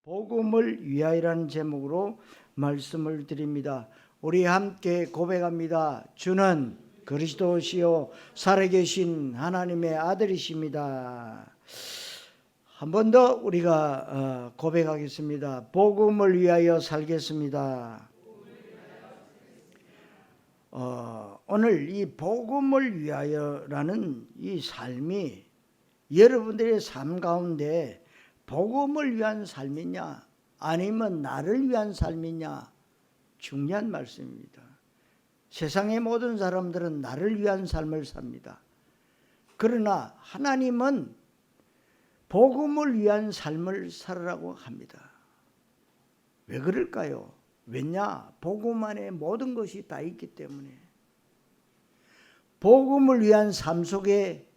복음을 위하여라는 제목으로 말씀을 드립니다. 우리 함께 고백합니다. 주는 그리스도시요 살아계신 하나님의 아들이십니다. 한 번 더 우리가 고백하겠습니다. 복음을 위하여 살겠습니다. 오늘 이 복음을 위하여라는 이 삶이 여러분들의 삶 가운데 복음을 위한 삶이냐 아니면 나를 위한 삶이냐 중요한 말씀입니다. 세상의 모든 사람들은 나를 위한 삶을 삽니다. 그러나 하나님은 복음을 위한 삶을 살으라고 합니다. 왜 그럴까요? 왜냐? 복음 안에 모든 것이 다 있기 때문에. 복음을 위한 삶 속에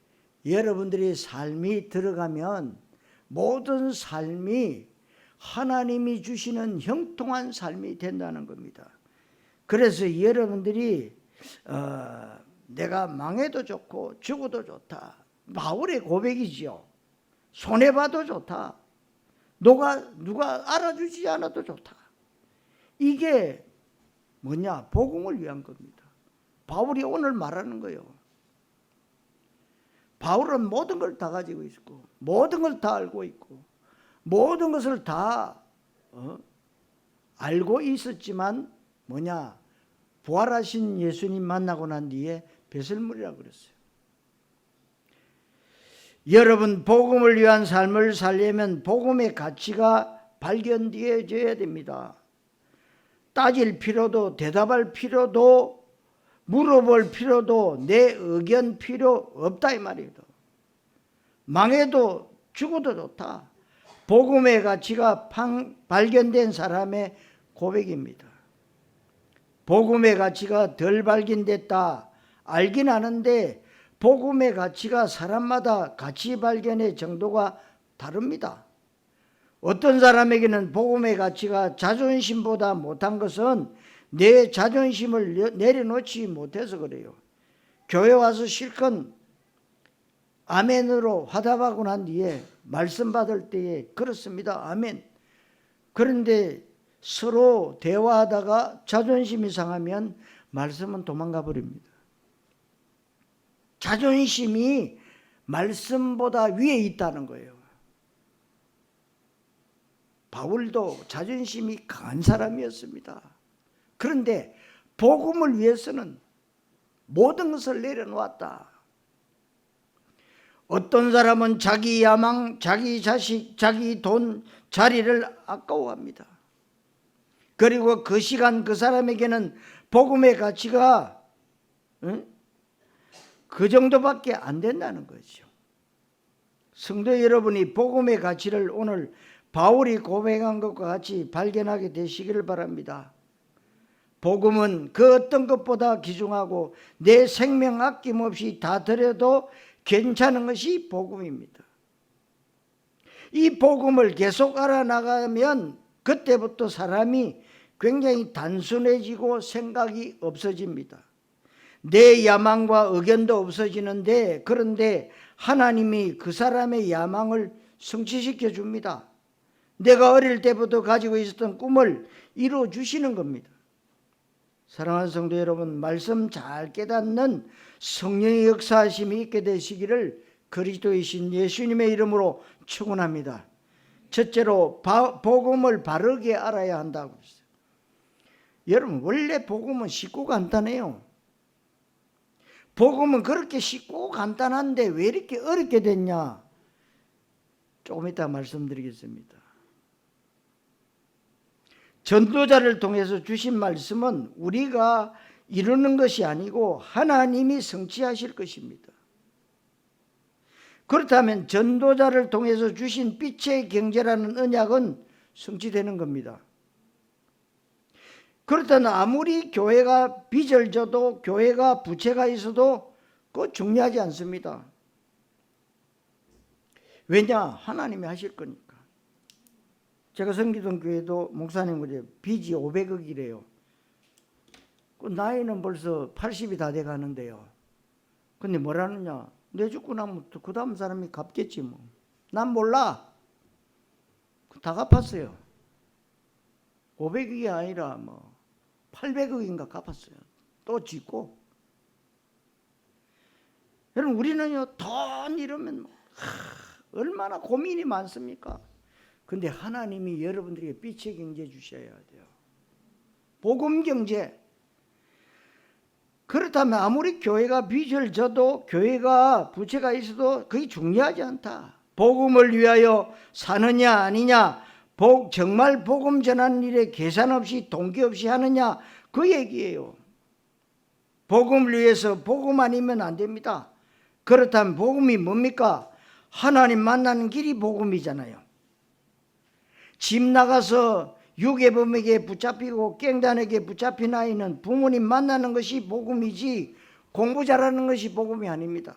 여러분들의 삶이 들어가면 모든 삶이 하나님이 주시는 형통한 삶이 된다는 겁니다. 그래서 여러분들이 내가 망해도 좋고 죽어도 좋다. 바울의 고백이지요. 손해봐도 좋다. 누가 알아주지 않아도 좋다. 이게 뭐냐? 복음을 위한 겁니다. 바울이 오늘 말하는 거예요. 바울은 모든 걸 다 가지고 있고 모든 걸 다 알고 있고 모든 것을 다 알고 있었지만 뭐냐? 부활하신 예수님 만나고 난 뒤에 배설물이라고 그랬어요. 여러분, 복음을 위한 삶을 살려면 복음의 가치가 발견되어져야 됩니다. 따질 필요도 대답할 필요도 물어볼 필요도 내 의견 필요 없다 이 말이에요. 망해도 죽어도 좋다. 복음의 가치가 발견된 사람의 고백입니다. 복음의 가치가 덜 발견됐다. 알긴 아는데 복음의 가치가 사람마다 가치 발견의 정도가 다릅니다. 어떤 사람에게는 복음의 가치가 자존심보다 못한 것은 내 자존심을 내려놓지 못해서 그래요. 교회 와서 실컷 아멘으로 화답하고 난 뒤에 말씀 받을 때에 그렇습니다. 아멘. 그런데 서로 대화하다가 자존심이 상하면 말씀은 도망가 버립니다. 자존심이 말씀보다 위에 있다는 거예요. 바울도 자존심이 강한 사람이었습니다. 그런데 복음을 위해서는 모든 것을 내려놓았다. 어떤 사람은 자기 야망, 자기 자식, 자기 돈, 자리를 아까워합니다. 그리고 그 시간 그 사람에게는 복음의 가치가 그 정도밖에 안 된다는 거죠. 성도 여러분이 복음의 가치를 오늘 바울이 고백한 것과 같이 발견하게 되시기를 바랍니다. 복음은 그 어떤 것보다 귀중하고 내 생명 아낌없이 다 드려도 괜찮은 것이 복음입니다. 이 복음을 계속 알아나가면 그때부터 사람이 굉장히 단순해지고 생각이 없어집니다. 내 야망과 의견도 없어지는데 그런데 하나님이 그 사람의 야망을 성취시켜 줍니다. 내가 어릴 때부터 가지고 있었던 꿈을 이루어 주시는 겁니다. 사랑하는 성도 여러분, 말씀 잘 깨닫는 성령의 역사하심이 있게 되시기를 그리스도이신 예수님의 이름으로 축원합니다. 첫째로 복음을 바르게 알아야 한다고 했어요. 여러분, 원래 복음은 쉽고 간단해요. 복음은 그렇게 쉽고 간단한데 왜 이렇게 어렵게 됐냐? 조금 이따 말씀드리겠습니다. 전도자를 통해서 주신 말씀은 우리가 이루는 것이 아니고 하나님이 성취하실 것입니다. 그렇다면 전도자를 통해서 주신 빛의 경제라는 언약은 성취되는 겁니다. 그렇다면 아무리 교회가 빚을 져도 교회가 부채가 있어도 그거 중요하지 않습니다. 왜냐? 하나님이 하실 거니까. 제가 섬기던 교회도 목사님 그래 빚이 500억이래요. 그 나이는 벌써 80이 다 돼가는데요. 근데 뭐라느냐? 내 죽고 나면 그 다음 사람이 갚겠지 뭐. 난 몰라. 다 갚았어요. 500억이 아니라 뭐 800억인가 갚았어요. 또 짓고. 여러분 우리는요 돈 이러면 얼마나 고민이 많습니까? 근데 하나님이 여러분들에게 빛의 경제 주셔야 돼요. 복음 경제. 그렇다면 아무리 교회가 빚을 져도 교회가 부채가 있어도 그게 중요하지 않다. 복음을 위하여 사느냐 아니냐, 정말 복음 전하는 일에 계산 없이 동기 없이 하느냐, 그 얘기예요. 복음을 위해서 복음 아니면 안 됩니다. 그렇다면 복음이 뭡니까? 하나님 만나는 길이 복음이잖아요. 집 나가서 유괴범에게 붙잡히고 깽단에게 붙잡힌 아이는 부모님 만나는 것이 복음이지 공부 잘하는 것이 복음이 아닙니다.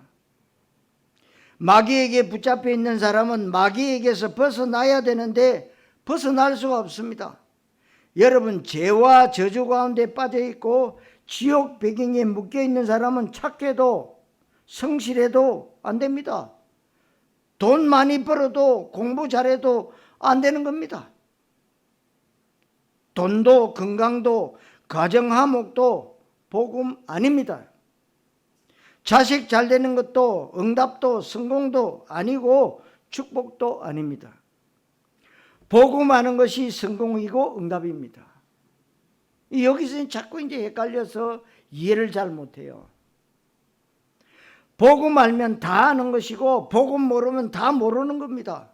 마귀에게 붙잡혀 있는 사람은 마귀에게서 벗어나야 되는데 벗어날 수가 없습니다. 여러분 죄와 저주 가운데 빠져 있고 지옥 배경에 묶여 있는 사람은 착해도 성실해도 안 됩니다. 돈 많이 벌어도 공부 잘해도 안 되는 겁니다. 돈도 건강도 가정화목도 복음 아닙니다. 자식 잘 되는 것도 응답도 성공도 아니고 축복도 아닙니다. 복음하는 것이 성공이고 응답입니다. 여기서 자꾸 이제 헷갈려서 이해를 잘 못해요. 복음 알면 다 아는 것이고 복음 모르면 다 모르는 겁니다.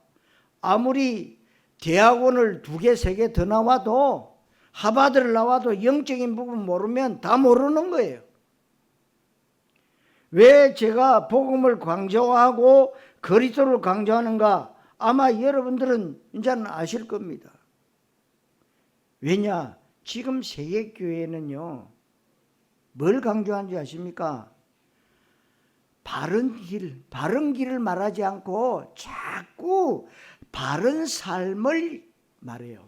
아무리 대학원을 2개, 3개 더 나와도 하버드를 나와도 영적인 부분 모르면 다 모르는 거예요. 왜 제가 복음을 강조하고 그리스도를 강조하는가? 아마 여러분들은 이제는 아실 겁니다. 왜냐? 지금 세계교회는요 뭘 강조하는지 아십니까? 바른 길을 말하지 않고 자꾸 바른 삶을 말해요.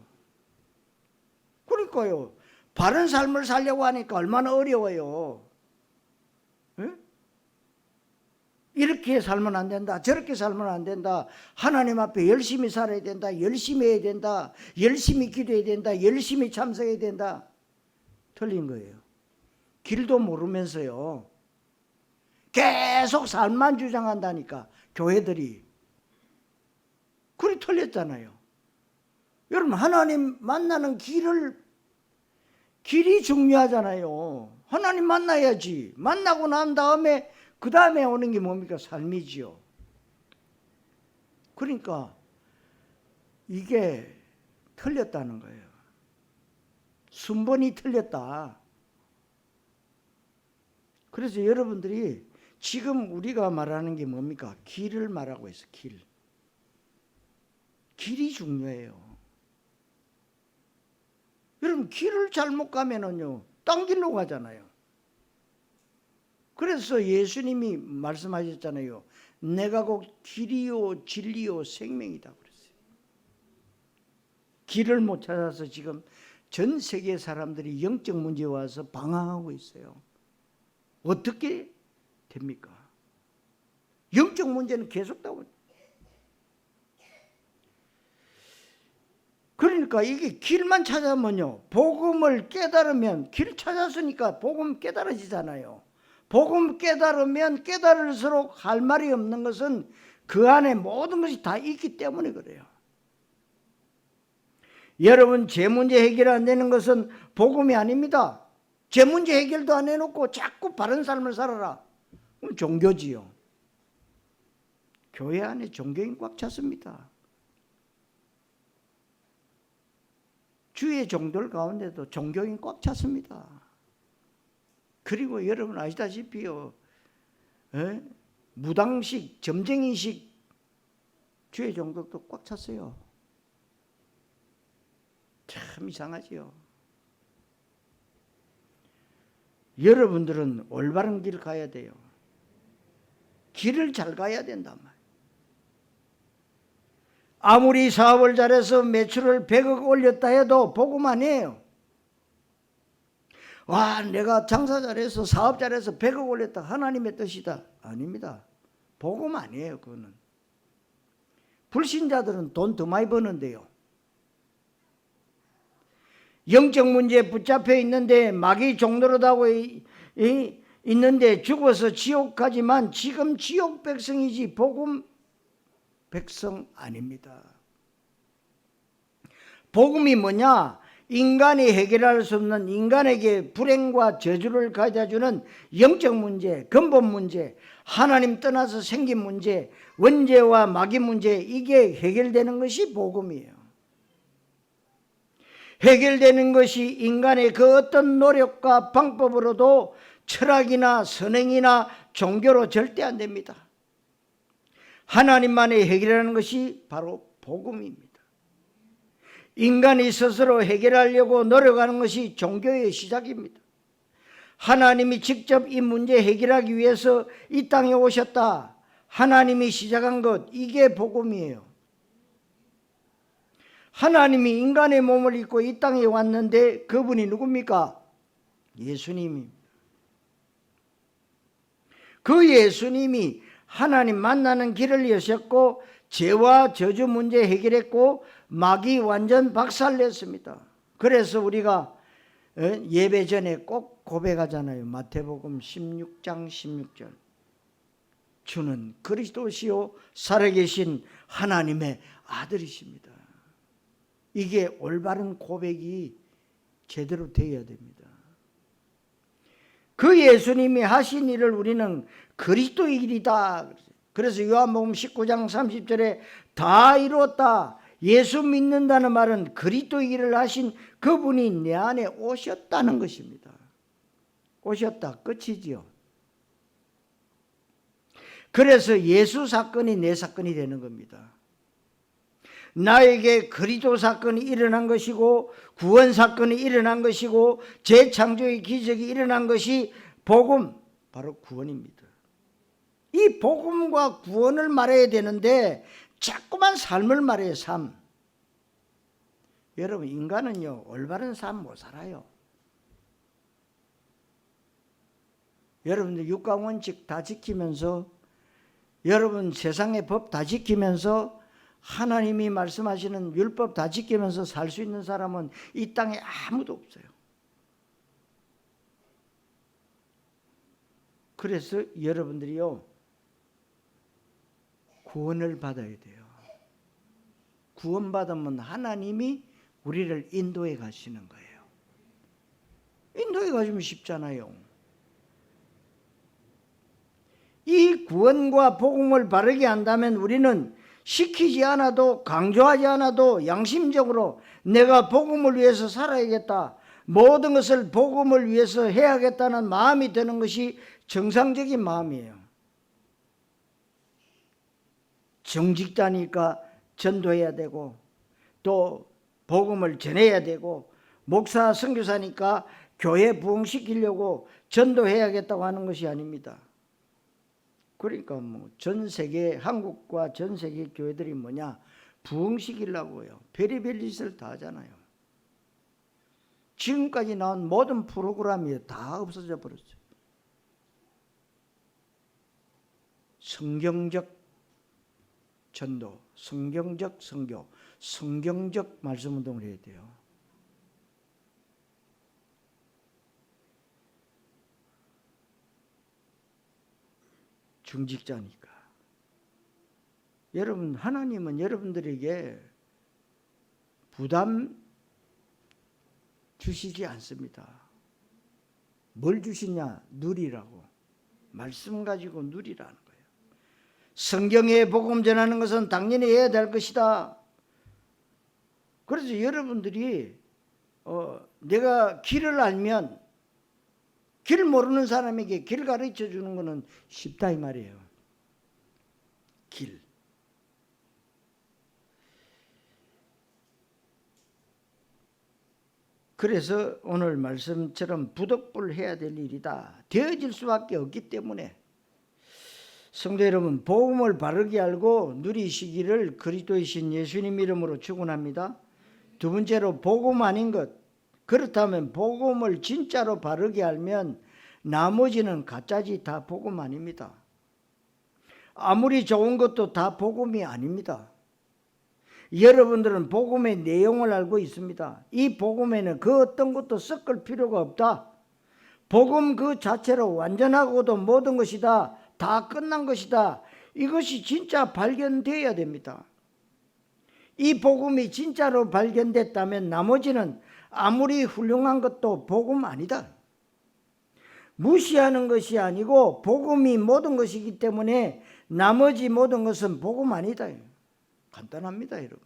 그러니까요. 바른 삶을 살려고 하니까 얼마나 어려워요. 에? 이렇게 살면 안 된다. 저렇게 살면 안 된다. 하나님 앞에 열심히 살아야 된다. 열심히 해야 된다. 열심히 기도해야 된다. 열심히 참석해야 된다. 틀린 거예요. 길도 모르면서요. 계속 삶만 주장한다니까 교회들이. 그리 틀렸잖아요. 여러분 하나님 만나는 길이 중요하잖아요. 하나님 만나야지. 만나고 난 다음에 그 다음에 오는 게 뭡니까? 삶이지요. 그러니까 이게 틀렸다는 거예요. 순번이 틀렸다. 그래서 여러분들이 지금 우리가 말하는 게 뭡니까? 길을 말하고 있어. 길이 중요해요. 여러분 길을 잘못 가면은요 딴 길로 가잖아요. 그래서 예수님이 말씀하셨잖아요. 내가 곧 길이요 진리요 생명이다 그랬어요. 길을 못 찾아서 지금 전 세계 사람들이 영적 문제에 와서 방황하고 있어요. 어떻게 됩니까? 영적 문제는 계속 나오고. 그러니까 이게 길만 찾아면요 복음을 깨달으면 길 찾았으니까 복음 깨달아지잖아요. 복음 깨달으면 깨달을수록 할 말이 없는 것은 그 안에 모든 것이 다 있기 때문에 그래요. 여러분 제 문제 해결 안 되는 것은 복음이 아닙니다. 제 문제 해결도 안 해놓고 자꾸 바른 삶을 살아라. 그럼 종교지요. 교회 안에 종교인 꽉 찼습니다. 주의 종들 가운데도 종교인 꽉 찼습니다. 그리고 여러분 아시다시피요, 무당식, 점쟁이식 주의 종들도 꽉 찼어요. 참 이상하지요. 여러분들은 올바른 길 가야 돼요. 길을 잘 가야 된단 말이에요. 아무리 사업을 잘해서 매출을 100억 올렸다 해도 복음 아니에요. 와, 내가 장사 잘해서 사업 잘해서 100억 올렸다. 하나님의 뜻이다. 아닙니다. 복음 아니에요. 그거는. 불신자들은 돈 더 많이 버는데요. 영적 문제에 붙잡혀 있는데 마귀 종노릇하고 있는데 죽어서 지옥 가지만 지금 지옥 백성이지 복음 백성 아닙니다. 복음이 뭐냐? 인간이 해결할 수 없는 인간에게 불행과 저주를 가져다주는 영적 문제, 근본 문제, 하나님 떠나서 생긴 문제, 원죄와 마귀 문제, 이게 해결되는 것이 복음이에요. 해결되는 것이 인간의 그 어떤 노력과 방법으로도 철학이나 선행이나 종교로 절대 안 됩니다. 하나님만이 해결하는 것이 바로 복음입니다. 인간이 스스로 해결하려고 노력하는 것이 종교의 시작입니다. 하나님이 직접 이 문제 해결하기 위해서 이 땅에 오셨다. 하나님이 시작한 것, 이게 복음이에요. 하나님이 인간의 몸을 입고 이 땅에 왔는데 그분이 누굽니까? 예수님입니다. 그 예수님이 하나님 만나는 길을 여셨고 죄와 저주 문제 해결했고 마귀 완전 박살냈습니다. 그래서 우리가 예배 전에 꼭 고백하잖아요. 마태복음 16장 16절. 주는 그리스도시요 살아계신 하나님의 아들이십니다. 이게 올바른 고백이 제대로 되어야 됩니다. 그 예수님이 하신 일을 우리는 그리스도의 일이다. 그래서 요한복음 19장 30절에 다 이루었다. 예수 믿는다는 말은 그리스도의 일을 하신 그분이 내 안에 오셨다는 것입니다. 오셨다. 끝이지요. 그래서 예수 사건이 내 사건이 되는 겁니다. 나에게 그리스도 사건이 일어난 것이고 구원 사건이 일어난 것이고 재창조의 기적이 일어난 것이 복음, 바로 구원입니다. 이 복음과 구원을 말해야 되는데 자꾸만 삶을 말해요. 삶. 여러분, 인간은요 올바른 삶 못 살아요. 여러분들 육가원칙 다 지키면서, 여러분 세상의 법 다 지키면서, 하나님이 말씀하시는 율법 다 지키면서 살 수 있는 사람은 이 땅에 아무도 없어요. 그래서 여러분들이요 구원을 받아야 돼요. 구원받으면 하나님이 우리를 인도해 가시는 거예요. 인도해 가시면 쉽잖아요. 이 구원과 복음을 바르게 한다면 우리는 시키지 않아도, 강조하지 않아도 양심적으로 내가 복음을 위해서 살아야겠다, 모든 것을 복음을 위해서 해야겠다는 마음이 드는 것이 정상적인 마음이에요. 정직자니까 전도해야 되고, 또 복음을 전해야 되고, 목사 선교사니까 교회 부흥시키려고 전도해야겠다고 하는 것이 아닙니다. 그러니까 뭐 전 세계, 한국과 전 세계 교회들이 뭐냐, 부흥시키려고요 별의별 짓을 다 하잖아요. 지금까지 나온 모든 프로그램이 다 없어져 버렸어요. 성경적 전도, 성경적 선교, 성경적 말씀 운동을 해야 돼요. 중직자니까. 여러분, 하나님은 여러분들에게 부담 주시지 않습니다. 뭘 주시냐? 누리라고. 말씀 가지고 누리라는 거예요. 성경에 복음 전하는 것은 당연히 해야 될 것이다. 그래서 여러분들이 내가 길을 알면, 길 모르는 사람에게 길 가르쳐 주는 것은 쉽다 이 말이에요. 길. 그래서 오늘 말씀처럼 부득불 해야 될 일이다. 되어질 수밖에 없기 때문에 성도 여러분, 복음을 바르게 알고 누리시기를 그리스도이신 예수님 이름으로 축원합니다. 두 번째로 복음 아닌 것. 그렇다면 복음을 진짜로 바르게 알면 나머지는 가짜지 다 복음 아닙니다. 아무리 좋은 것도 다 복음이 아닙니다. 여러분들은 복음의 내용을 알고 있습니다. 이 복음에는 그 어떤 것도 섞을 필요가 없다. 복음 그 자체로 완전하고도 모든 것이다. 다 끝난 것이다. 이것이 진짜 발견되어야 됩니다. 이 복음이 진짜로 발견됐다면 나머지는 아무리 훌륭한 것도 복음 아니다. 무시하는 것이 아니고 복음이 모든 것이기 때문에 나머지 모든 것은 복음 아니다. 간단합니다, 여러분.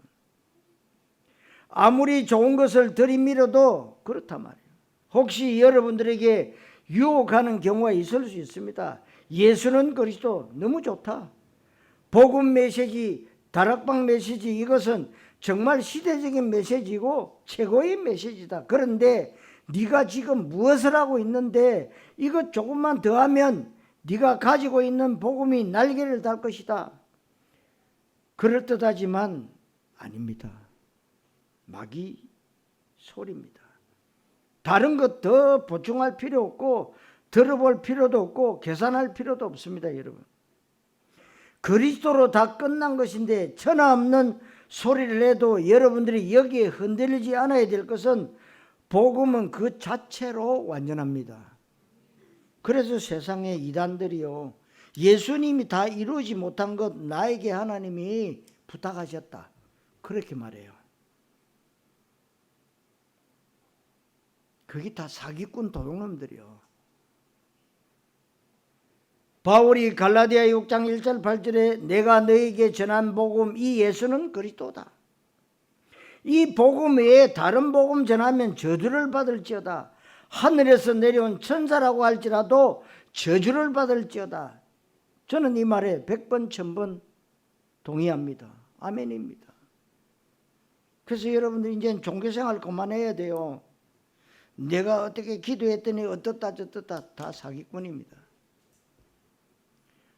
아무리 좋은 것을 들이밀어도 그렇단 말이에요. 혹시 여러분들에게 유혹하는 경우가 있을 수 있습니다. 예수는 그리스도 너무 좋다. 복음 메시지, 다락방 메시지, 이것은 정말 시대적인 메시지고 최고의 메시지다. 그런데 네가 지금 무엇을 하고 있는데 이것 조금만 더 하면 네가 가지고 있는 복음이 날개를 달 것이다. 그럴듯하지만 아닙니다. 마귀 소리입니다. 다른 것 더 보충할 필요 없고 들어볼 필요도 없고 계산할 필요도 없습니다, 여러분. 그리스도로 다 끝난 것인데 천하 없는 소리를 해도 여러분들이 여기에 흔들리지 않아야 될 것은 복음은 그 자체로 완전합니다. 그래서 세상의 이단들이요, 예수님이 다 이루지 못한 것 나에게 하나님이 부탁하셨다, 그렇게 말해요. 그게 다 사기꾼 도둑놈들이요. 바울이 갈라디아 6장 1절 8절에 내가 너에게 전한 복음 이 예수는 그리스도다. 이 복음 외에 다른 복음 전하면 저주를 받을지어다. 하늘에서 내려온 천사라고 할지라도 저주를 받을지어다. 저는 이 말에 100번 1000번 동의합니다. 아멘입니다. 그래서 여러분들 이제는 종교생활 그만해야 돼요. 내가 어떻게 기도했더니 어떻다 저떻다 다 사기꾼입니다.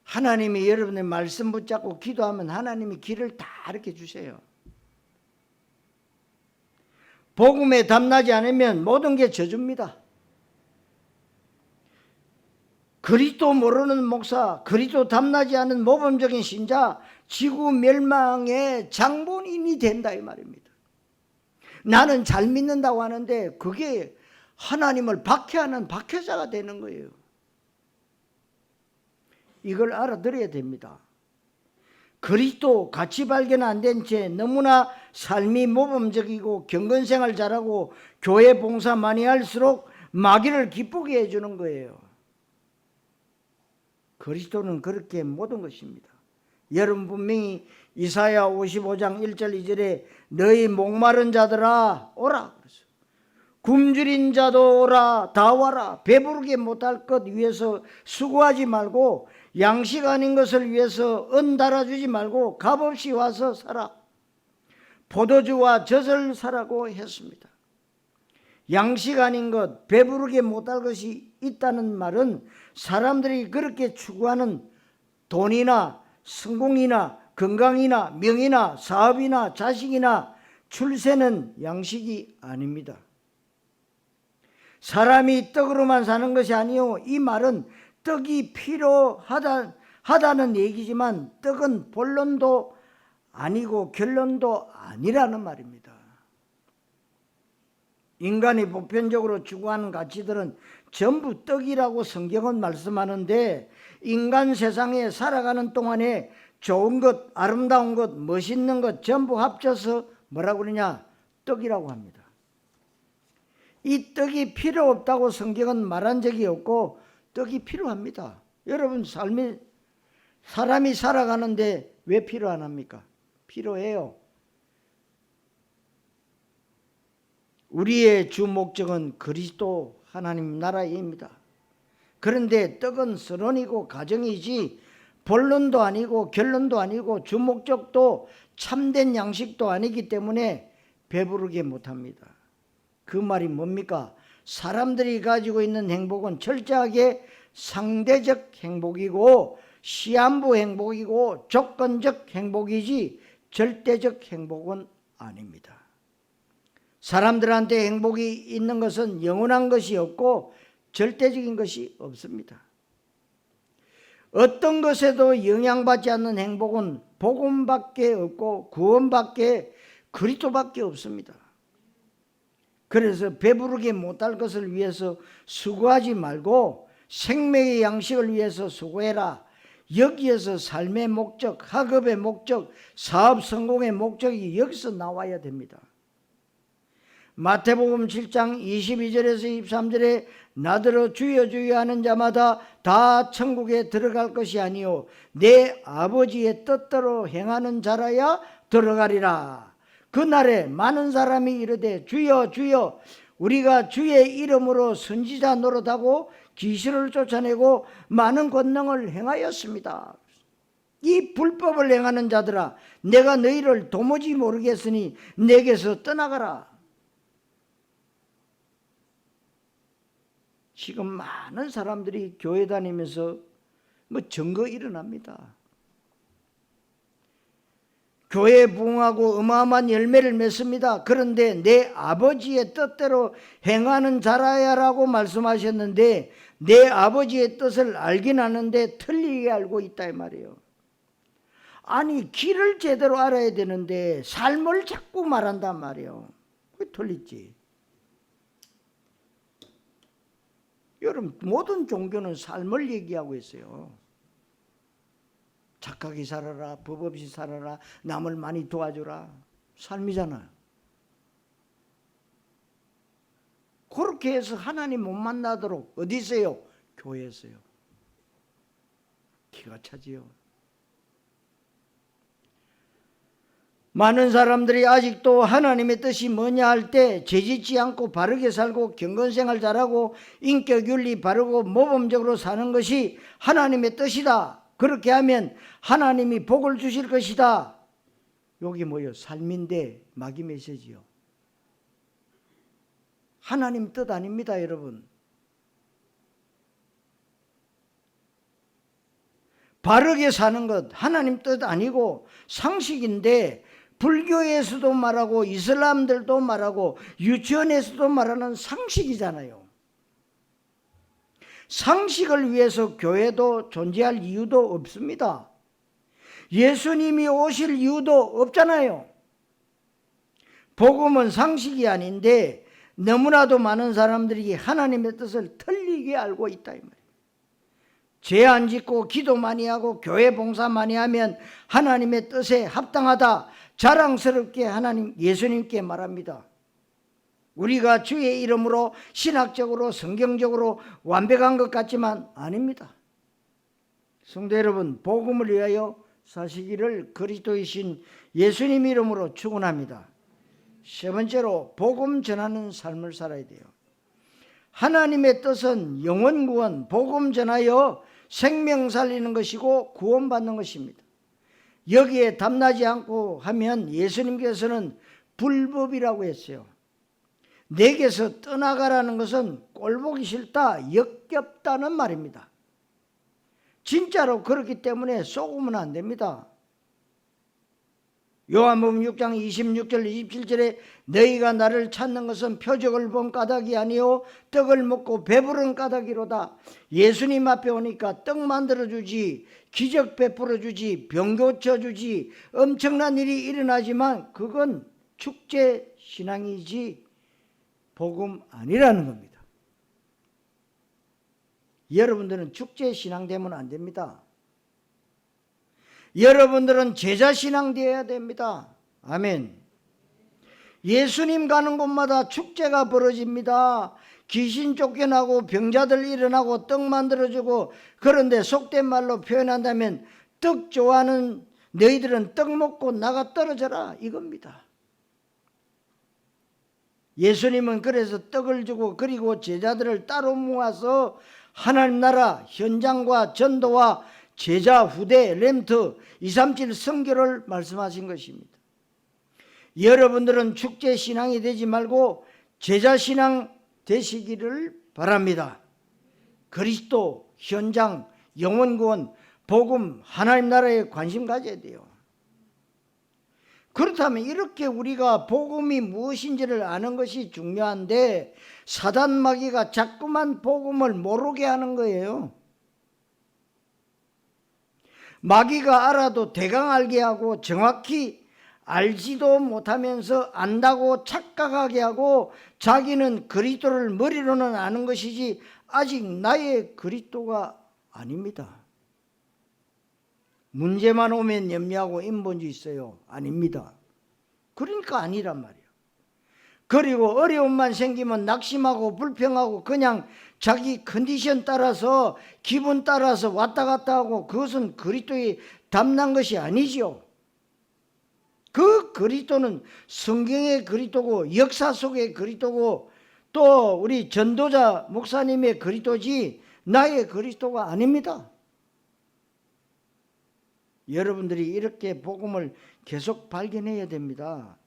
하나님이 여러분의 말씀 붙잡고 기도하면 하나님이 길을 다 이렇게 주세요. 복음에 담나지 않으면 모든 게 저주입니다. 그리스도 모르는 목사, 그리스도 담나지 않은 모범적인 신자, 지구 멸망의 장본인이 된다 이 말입니다. 나는 잘 믿는다고 하는데 그게 하나님을 박해하는 박해자가 되는 거예요. 이걸 알아들어야 됩니다. 그리스도 가치 발견 안 된 채 너무나 삶이 모범적이고 경건생활 잘하고 교회 봉사 많이 할수록 마귀를 기쁘게 해주는 거예요. 그리스도는 그렇게 모든 것입니다. 여러분 분명히 이사야 55장 1절 2절에 너희 목마른 자들아 오라, 굶주린 자도 오라, 다 와라. 배부르게 못할 것 위해서 수고하지 말고 양식 아닌 것을 위해서 은 달아주지 말고 값없이 와서 사라. 포도주와 젖을 사라고 했습니다. 양식 아닌 것, 배부르게 못할 것이 있다는 말은 사람들이 그렇게 추구하는 돈이나 성공이나 건강이나 명이나 사업이나 자식이나 출세는 양식이 아닙니다. 사람이 떡으로만 사는 것이 아니요, 이 말은 떡이 필요하다는 얘기지만 떡은 본론도 아니고 결론도 아니라는 말입니다. 인간이 보편적으로 추구하는 가치들은 전부 떡이라고 성경은 말씀하는데 인간 세상에 살아가는 동안에 좋은 것, 아름다운 것, 멋있는 것 전부 합쳐서 뭐라고 그러냐? 떡이라고 합니다. 이 떡이 필요 없다고 성경은 말한 적이 없고 떡이 필요합니다. 여러분 사람이 살아가는데 왜 필요 안 합니까? 필요해요. 우리의 주 목적은 그리스도 하나님 나라입니다. 그런데 떡은 선언이고 가정이지 본론도 아니고 결론도 아니고 주 목적도 참된 양식도 아니기 때문에 배부르게 못합니다. 그 말이 뭡니까? 사람들이 가지고 있는 행복은 철저하게 상대적 행복이고 시한부 행복이고 조건적 행복이지 절대적 행복은 아닙니다. 사람들한테 행복이 있는 것은 영원한 것이 없고 절대적인 것이 없습니다. 어떤 것에도 영향받지 않는 행복은 복음밖에 없고 구원밖에 그리스도밖에 없습니다. 그래서 배부르게 못할 것을 위해서 수고하지 말고 생명의 양식을 위해서 수고해라. 여기에서 삶의 목적, 학업의 목적, 사업 성공의 목적이 여기서 나와야 됩니다. 마태복음 7장 22절에서 23절에 나더러 주여 주여 하는 자마다 다 천국에 들어갈 것이 아니요 내 아버지의 뜻대로 행하는 자라야 들어가리라. 그날에 많은 사람이 이르되 주여 주여 우리가 주의 이름으로 선지자 노릇하고 귀신을 쫓아내고 많은 권능을 행하였습니다. 이 불법을 행하는 자들아 내가 너희를 도무지 모르겠으니 내게서 떠나가라. 지금 많은 사람들이 교회 다니면서 증거 일어납니다. 교회에 부응하고 어마어마한 열매를 맺습니다. 그런데 내 아버지의 뜻대로 행하는 자라야라고 말씀하셨는데 내 아버지의 뜻을 알긴 아는데 틀리게 알고 있다 이 말이에요. 아니 길을 제대로 알아야 되는데 삶을 자꾸 말한단 말이에요. 왜 틀리지? 여러분 모든 종교는 삶을 얘기하고 있어요. 착하게 살아라, 법 없이 살아라, 남을 많이 도와줘라. 삶이잖아요. 그렇게 해서 하나님 못 만나도록 어디 있어요? 교회에 있어요. 기가 차지요. 많은 사람들이 아직도 하나님의 뜻이 뭐냐 할 때 죄짓지 않고 바르게 살고 경건생활 잘하고 인격윤리 바르고 모범적으로 사는 것이 하나님의 뜻이다. 그렇게 하면 하나님이 복을 주실 것이다. 여기 뭐예요? 삶인데 마귀 메시지요. 하나님 뜻 아닙니다, 여러분. 바르게 사는 것 하나님 뜻 아니고 상식인데 불교에서도 말하고 이슬람들도 말하고 유치원에서도 말하는 상식이잖아요. 상식을 위해서 교회도 존재할 이유도 없습니다. 예수님이 오실 이유도 없잖아요. 복음은 상식이 아닌데 너무나도 많은 사람들이 하나님의 뜻을 틀리게 알고 있다 이 말이에요. 죄 안 짓고 기도 많이 하고 교회 봉사 많이 하면 하나님의 뜻에 합당하다 자랑스럽게 예수님께 말합니다. 우리가 주의 이름으로 신학적으로 성경적으로 완벽한 것 같지만 아닙니다. 성도 여러분, 복음을 위하여 사시기를 그리스도이신 예수님 이름으로 축원합니다. 세 번째로 복음 전하는 삶을 살아야 돼요. 하나님의 뜻은 영혼 구원, 복음 전하여 생명 살리는 것이고 구원받는 것입니다. 여기에 담나지 않고 하면 예수님께서는 불법이라고 했어요. 내게서 떠나가라는 것은 꼴보기 싫다, 역겹다는 말입니다. 진짜로 그렇기 때문에 속으면 안 됩니다. 요한복음 6장 26절 27절에 너희가 나를 찾는 것은 표적을 본 까닭이 아니요 떡을 먹고 배부른 까닭이로다. 예수님 앞에 오니까 떡 만들어주지, 기적 베풀어주지, 병 고쳐주지, 엄청난 일이 일어나지만 그건 축제 신앙이지 복음 아니라는 겁니다. 여러분들은 축제 신앙 되면 안 됩니다. 여러분들은 제자 신앙 되어야 됩니다. 아멘. 예수님 가는 곳마다 축제가 벌어집니다. 귀신 쫓겨나고 병자들 일어나고 떡 만들어주고, 그런데 속된 말로 표현한다면 떡 좋아하는 너희들은 떡 먹고 나가 떨어져라 이겁니다. 예수님은 그래서 떡을 주고 그리고 제자들을 따로 모아서 하나님 나라 현장과 전도와 제자 후대 렘트 237 선교를 말씀하신 것입니다. 여러분들은 축제 신앙이 되지 말고 제자 신앙 되시기를 바랍니다. 그리스도, 현장, 영혼 구원, 복음, 하나님 나라에 관심 가져야 돼요. 그렇다면 이렇게 우리가 복음이 무엇인지를 아는 것이 중요한데 사단 마귀가 자꾸만 복음을 모르게 하는 거예요. 마귀가 알아도 대강 알게 하고 정확히 알지도 못하면서 안다고 착각하게 하고 자기는 그리스도를 머리로는 아는 것이지 아직 나의 그리스도가 아닙니다. 문제만 오면 염려하고 인본주의 있어요. 아닙니다. 그러니까 아니란 말이에요. 그리고 어려움만 생기면 낙심하고 불평하고 그냥 자기 컨디션 따라서 기분 따라서 왔다 갔다 하고 그것은 그리스도의 담난 것이 아니지요. 그 그리스도는 성경의 그리스도고 역사 속의 그리스도고 또 우리 전도자 목사님의 그리스도지 나의 그리스도가 아닙니다. 여러분들이 이렇게 복음을 계속 발견해야 됩니다.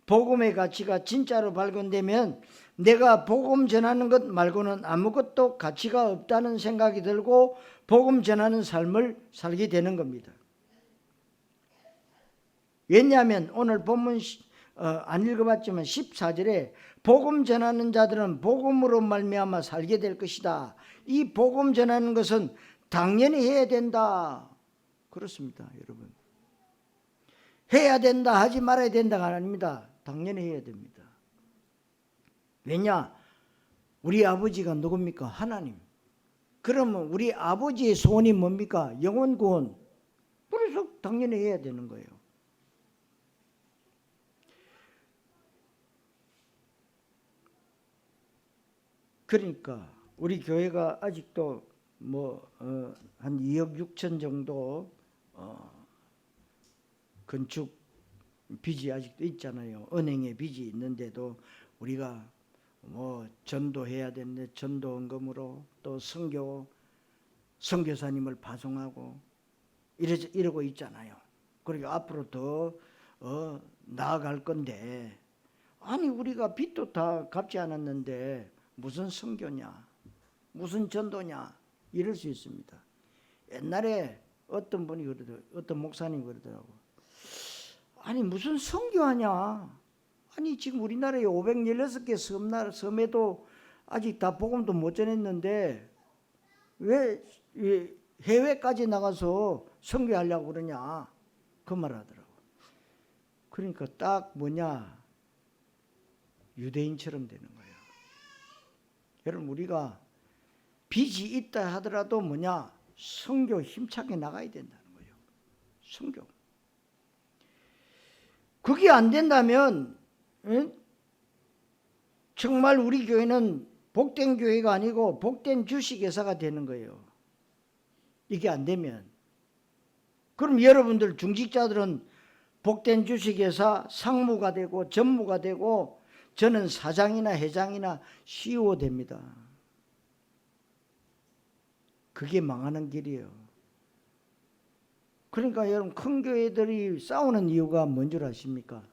복음의 가치가 진짜로 발견되면 내가 복음 전하는 것 말고는 아무것도 가치가 없다는 생각이 들고 복음 전하는 삶을 살게 되는 겁니다. 왜냐하면 오늘 본문 안 읽어봤지만 14절에 복음 전하는 자들은 복음으로 말미암아 살게 될 것이다. 이 복음 전하는 것은 당연히 해야 된다. 그렇습니다, 여러분. 해야 된다, 하지 말아야 된다가 아닙니다. 당연히 해야 됩니다. 왜냐? 우리 아버지가 누굽니까? 하나님. 그러면 우리 아버지의 소원이 뭡니까? 영혼 구원. 그래서 당연히 해야 되는 거예요. 그러니까 우리 교회가 아직도 한 2억 6천 정도 건축 빚이 아직도 있잖아요. 은행에 빚이 있는데도 우리가 전도해야 되는데 전도원금으로 또 선교사님을 파송하고 이러고 있잖아요. 그리고 앞으로 더 나아갈 건데 아니 우리가 빚도 다 갚지 않았는데 무슨 선교냐 무슨 전도냐 이럴 수 있습니다. 옛날에 어떤 분이 그러더라고요. 어떤 목사님이 그러더라고요. 아니 무슨 선교하냐. 아니 지금 우리나라에 516개 섬에도 아직 다 복음도 못 전했는데 왜 해외까지 나가서 선교하려고 그러냐. 그 말 하더라고요. 그러니까 딱 뭐냐. 유대인처럼 되는 거예요. 여러분 우리가 빚이 있다 하더라도 뭐냐. 선교 힘차게 나가야 된다는 거예요. 선교. 그게 안 된다면 정말 우리 교회는 복된 교회가 아니고 복된 주식회사가 되는 거예요. 이게 안 되면. 그럼 여러분들 중직자들은 복된 주식회사 상무가 되고 전무가 되고 저는 사장이나 회장이나 CEO 됩니다. 그게 망하는 길이에요. 그러니까 여러분 큰 교회들이 싸우는 이유가 뭔 줄 아십니까?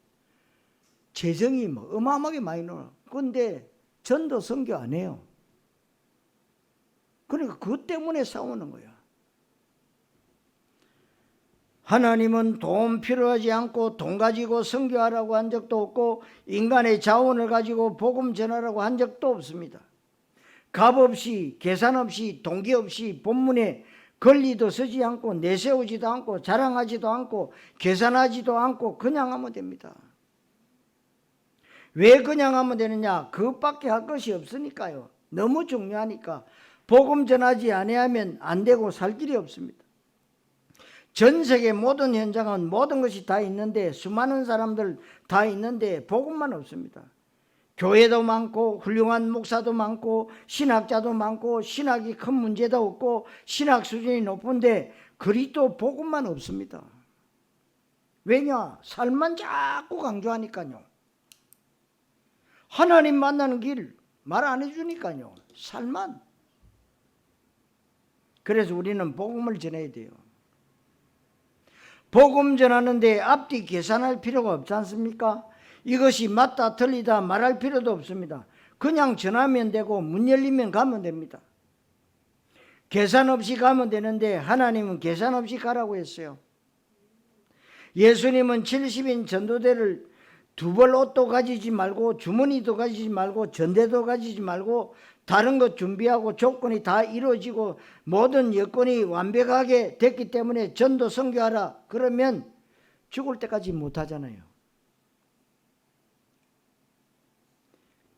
재정이 어마어마하게 많이 나와요. 그런데 전도 선교 안 해요. 그러니까 그것 때문에 싸우는 거야. 하나님은 돈 필요하지 않고 돈 가지고 선교하라고 한 적도 없고 인간의 자원을 가지고 복음 전하라고 한 적도 없습니다. 값 없이 계산 없이 동기 없이 본문에 권리도 쓰지 않고 내세우지도 않고 자랑하지도 않고 계산하지도 않고 그냥 하면 됩니다. 왜 그냥 하면 되느냐? 그것밖에 할 것이 없으니까요. 너무 중요하니까. 복음 전하지 아니하면 안 되고 살 길이 없습니다. 전 세계 모든 현장은 모든 것이 다 있는데 수많은 사람들 다 있는데 복음만 없습니다. 교회도 많고 훌륭한 목사도 많고 신학자도 많고 신학이 큰 문제도 없고 신학 수준이 높은데 그리스도 복음만 없습니다. 왜냐? 삶만 자꾸 강조하니까요. 하나님 만나는 길 말 안 해주니까요. 삶만. 그래서 우리는 복음을 전해야 돼요. 복음 전하는데 앞뒤 계산할 필요가 없지 않습니까? 이것이 맞다 틀리다 말할 필요도 없습니다. 그냥 전하면 되고 문 열리면 가면 됩니다. 계산 없이 가면 되는데 하나님은 계산 없이 가라고 했어요. 예수님은 70인 전도대를 두 벌 옷도 가지지 말고 주머니도 가지지 말고 전대도 가지지 말고 다른 것 준비하고 조건이 다 이루어지고 모든 여건이 완벽하게 됐기 때문에 전도 선교하라. 그러면 죽을 때까지 못하잖아요.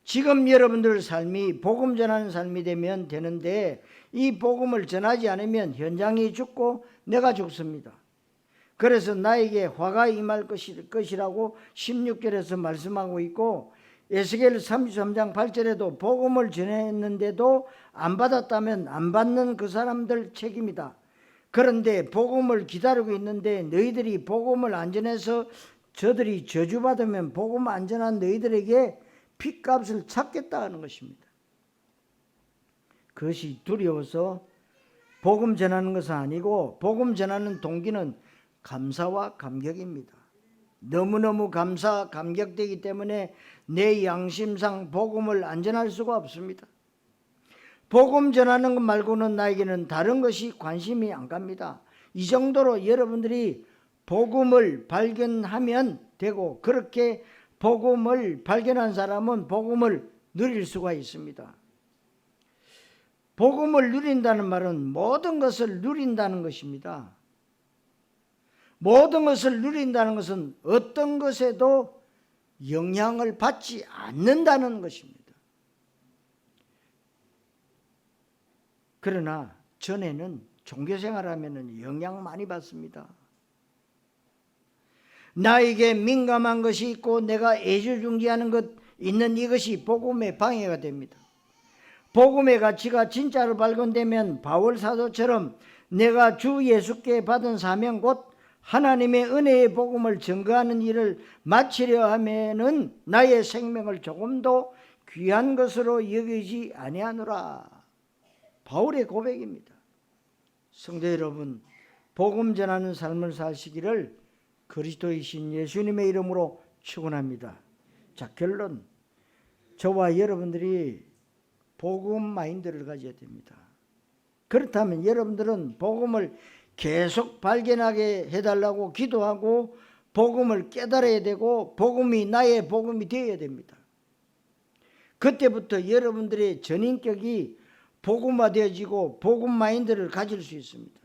지금 여러분들 삶이 복음 전하는 삶이 되면 되는데 이 복음을 전하지 않으면 현장이 죽고 내가 죽습니다. 그래서 나에게 화가 임할 것이라고 16절에서 말씀하고 있고 에스겔 33장 8절에도 복음을 전했는데도 안 받았다면 안 받는 그 사람들 책임이다. 그런데 복음을 기다리고 있는데 너희들이 복음을 안 전해서 저들이 저주받으면 복음 안 전한 너희들에게 핏값을 찾겠다 하는 것입니다. 그것이 두려워서 복음 전하는 것은 아니고 복음 전하는 동기는 감사와 감격입니다. 너무너무 감사 감격되기 때문에 내 양심상 복음을 안 전할 수가 없습니다. 복음 전하는 것 말고는 나에게는 다른 것이 관심이 안 갑니다. 이 정도로 여러분들이 복음을 발견하면 되고 그렇게 복음을 발견한 사람은 복음을 누릴 수가 있습니다. 복음을 누린다는 말은 모든 것을 누린다는 것입니다. 모든 것을 누린다는 것은 어떤 것에도 영향을 받지 않는다는 것입니다. 그러나 전에는 종교생활하면 영향 많이 받습니다. 나에게 민감한 것이 있고 내가 애지중지하는 것 있는 이것이 복음의 방해가 됩니다. 복음의 가치가 진짜로 발견되면 바울 사도처럼 내가 주 예수께 받은 사명 곧 하나님의 은혜의 복음을 증거하는 일을 마치려 하면은 나의 생명을 조금도 귀한 것으로 여기지 아니하노라. 바울의 고백입니다. 성도 여러분, 복음 전하는 삶을 사시기를 그리스도이신 예수님의 이름으로 축원합니다. 자, 결론. 저와 여러분들이 복음 마인드를 가져야 됩니다. 그렇다면 여러분들은 복음을 계속 발견하게 해달라고 기도하고 복음을 깨달아야 되고 복음이 나의 복음이 되어야 됩니다. 그때부터 여러분들의 전인격이 복음화되어지고 복음 마인드를 가질 수 있습니다.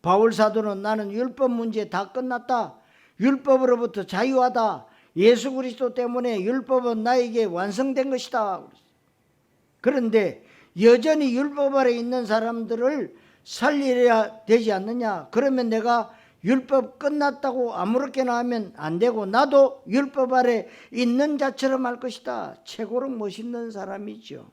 바울 사도는 나는 율법 문제 다 끝났다. 율법으로부터 자유하다. 예수 그리스도 때문에 율법은 나에게 완성된 것이다. 그런데 여전히 율법 아래 있는 사람들을 살려야 되지 않느냐. 그러면 내가 율법 끝났다고 아무렇게나 하면 안 되고 나도 율법 아래 있는 자처럼 할 것이다. 최고로 멋있는 사람이죠.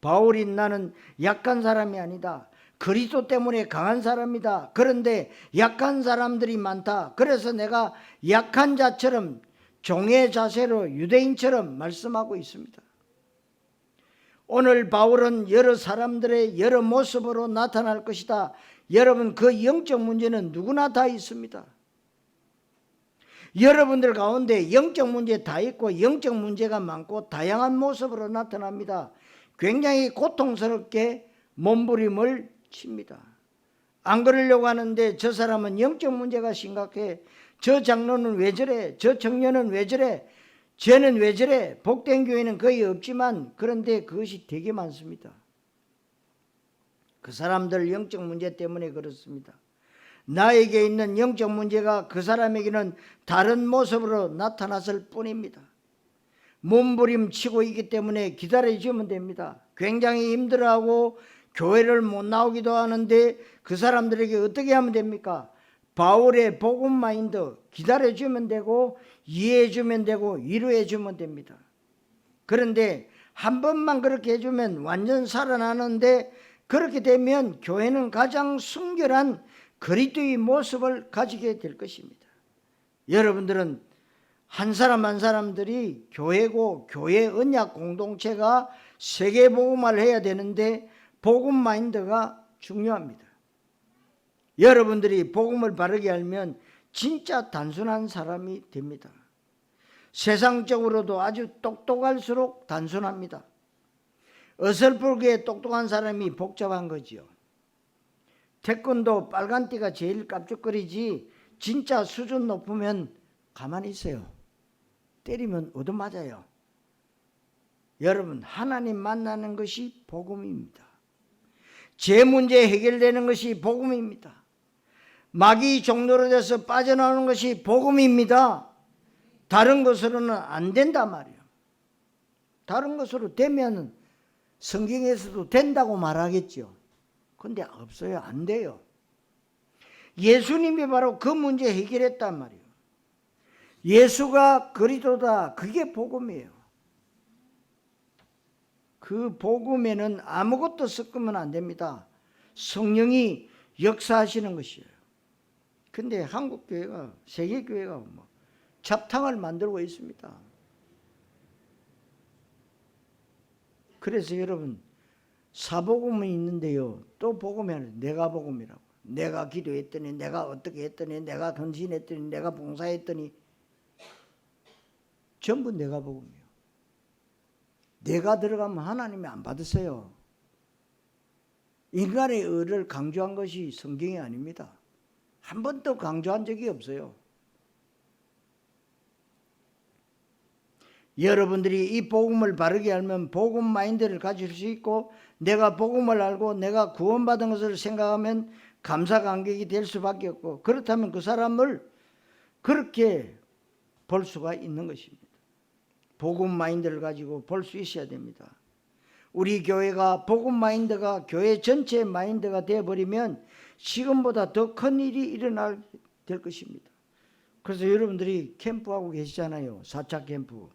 바울이 나는 약한 사람이 아니다. 그리스도 때문에 강한 사람이다. 그런데 약한 사람들이 많다. 그래서 내가 약한 자처럼 종의 자세로 유대인처럼 말씀하고 있습니다. 오늘 바울은 여러 사람들의 여러 모습으로 나타날 것이다. 여러분, 그 영적 문제는 누구나 다 있습니다. 여러분들 가운데 영적 문제 다 있고 영적 문제가 많고 다양한 모습으로 나타납니다. 굉장히 고통스럽게 몸부림을 칩니다. 안 그러려고 하는데 저 사람은 영적 문제가 심각해. 저 장로는 왜 저래? 저 청년은 왜 저래? 쟤는 왜 저래? 복된 교회는 거의 없지만 그런데 그것이 되게 많습니다. 그 사람들 영적 문제 때문에 그렇습니다. 나에게 있는 영적 문제가 그 사람에게는 다른 모습으로 나타났을 뿐입니다. 몸부림치고 있기 때문에 기다려주면 됩니다. 굉장히 힘들어하고 교회를 못 나오기도 하는데 그 사람들에게 어떻게 하면 됩니까? 바울의 복음 마인드 기다려주면 되고 이해해주면 되고 위로해주면 됩니다. 그런데 한 번만 그렇게 해주면 완전 살아나는데 그렇게 되면 교회는 가장 순결한 그리스도의 모습을 가지게 될 것입니다. 여러분들은 한 사람 한 사람들이 교회고 교회 언약 공동체가 세계복음화를 해야 되는데 복음 마인드가 중요합니다. 여러분들이 복음을 바르게 알면 진짜 단순한 사람이 됩니다. 세상적으로도 아주 똑똑할수록 단순합니다. 어설프게 똑똑한 사람이 복잡한 거지요. 태권도 빨간띠가 제일 깜짝거리지 진짜 수준 높으면 가만히 있어요. 때리면 얻어맞아요. 여러분, 하나님 만나는 것이 복음입니다. 제 문제 해결되는 것이 복음입니다. 마귀 종로로 돼서 빠져나오는 것이 복음입니다. 다른 것으로는 안 된단 말이에요. 다른 것으로 되면 성경에서도 된다고 말하겠죠. 근데 없어요. 안 돼요. 예수님이 바로 그 문제 해결했단 말이에요. 예수가 그리스도다. 그게 복음이에요. 그 복음에는 아무것도 섞으면 안 됩니다. 성령이 역사하시는 것이에요. 근데 한국교회가, 세계교회가 뭐 잡탕을 만들고 있습니다. 그래서 여러분, 사복음은 있는데요, 또 복음이 아니라 내가 복음이라고. 내가 기도했더니, 내가 어떻게 했더니, 내가 헌신했더니, 내가 봉사했더니, 전부 내가 복음이에요. 내가 들어가면 하나님이 안 받으세요. 인간의 의를 강조한 것이 성경이 아닙니다. 한 번도 강조한 적이 없어요. 여러분들이 이 복음을 바르게 알면 복음 마인드를 가질 수 있고, 내가 복음을 알고 내가 구원받은 것을 생각하면 감사감격이 될 수밖에 없고, 그렇다면 그 사람을 그렇게 볼 수가 있는 것입니다. 복음 마인드를 가지고 볼 수 있어야 됩니다. 우리 교회가 복음 마인드가 교회 전체의 마인드가 되어버리면 지금보다 더 큰 일이 일어날 될 것입니다. 그래서 여러분들이 캠프하고 계시잖아요. 4차 캠프.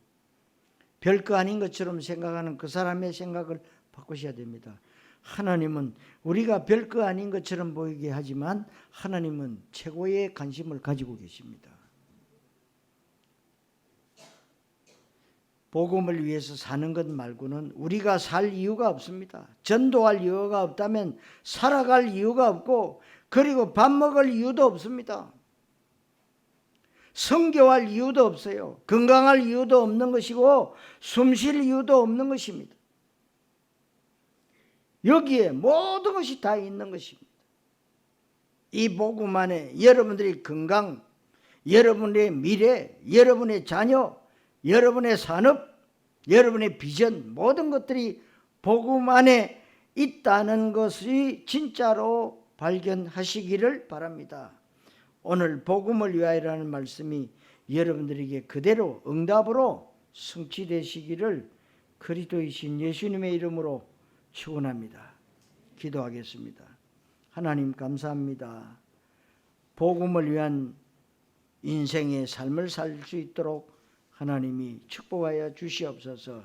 별거 아닌 것처럼 생각하는 그 사람의 생각을 바꾸셔야 됩니다. 하나님은 우리가 별거 아닌 것처럼 보이게 하지만 하나님은 최고의 관심을 가지고 계십니다. 복음을 위해서 사는 것 말고는 우리가 살 이유가 없습니다. 전도할 이유가 없다면 살아갈 이유가 없고, 그리고 밥 먹을 이유도 없습니다. 성교할 이유도 없어요. 건강할 이유도 없는 것이고 숨 쉴 이유도 없는 것입니다. 여기에 모든 것이 다 있는 것입니다. 이 복음 안에 여러분들의 건강, 여러분의 미래, 여러분의 자녀, 여러분의 산업, 여러분의 비전, 모든 것들이 복음 안에 있다는 것이 진짜로 발견하시기를 바랍니다. 오늘 복음을 위하여라는 말씀이 여러분들에게 그대로 응답으로 성취되시기를 그리스도이신 예수님의 이름으로 축원합니다. 기도하겠습니다. 하나님 감사합니다. 복음을 위한 인생의 삶을 살 수 있도록 하나님이 축복하여 주시옵소서.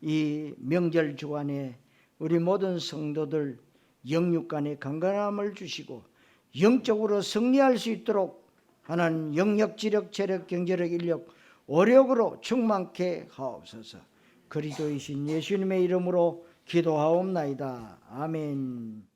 이 명절 주간에 우리 모든 성도들 영육간의 건강함을 주시고 영적으로 승리할 수 있도록 하나님 영역, 지력, 체력, 경제력, 인력, 오력으로 충만케 하옵소서. 그리스도이신 예수님의 이름으로 기도하옵나이다. 아멘.